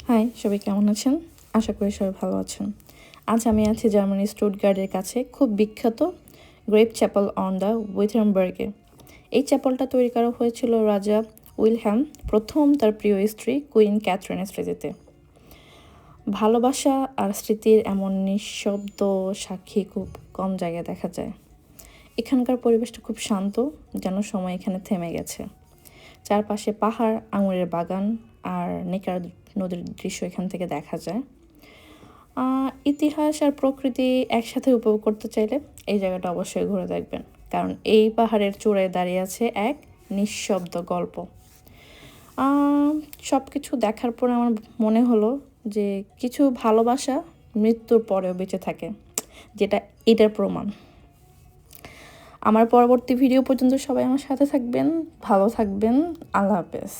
High, সবাই কেমন আছেন? আশা করি সবাই ভালো আছেন। আজ আমি আছি জার্মানির স্টুটগার্টের কাছে খুব বিখ্যাত গ্রেপ চ্যাপেল অন দ্য উইথেনবার্গে। এই চ্যাপেলটা তৈরি করা হয়েছিল রাজা উইলহেম প্রথম তার প্রিয় স্ত্রী কুইন ক্যাথরিনের স্মৃতিতে। ভালোবাসা আর স্মৃতির এমন নিঃশব্দ সাক্ষী খুব কম জায়গায় দেখা যায়। এখানকার পরিবেশটা খুব শান্ত, যেন সময় এখানে থেমে গেছে। চারপাশে পাহাড়, আঙুরের বাগান আর নেকার নদীর দৃশ্য এখান থেকে দেখা যায়। ইতিহাস আর প্রকৃতি একসাথে উপভোগ করতে চাইলে এই জায়গাটা অবশ্যই ঘুরে দেখবেন, কারণ এই পাহাড়ের চূড়ায় দাঁড়িয়ে আছে এক নিঃশব্দ গল্প। সব কিছু দেখার পর আমার মনে হলো যে কিছু ভালোবাসা মৃত্যুর পরেও বেঁচে থাকে, যেটা এটার প্রমাণ। আমার পরবর্তী ভিডিও পর্যন্ত সবাই আমার সাথে থাকবেন, ভালো থাকবেন। আল্লাহ হাফেজ।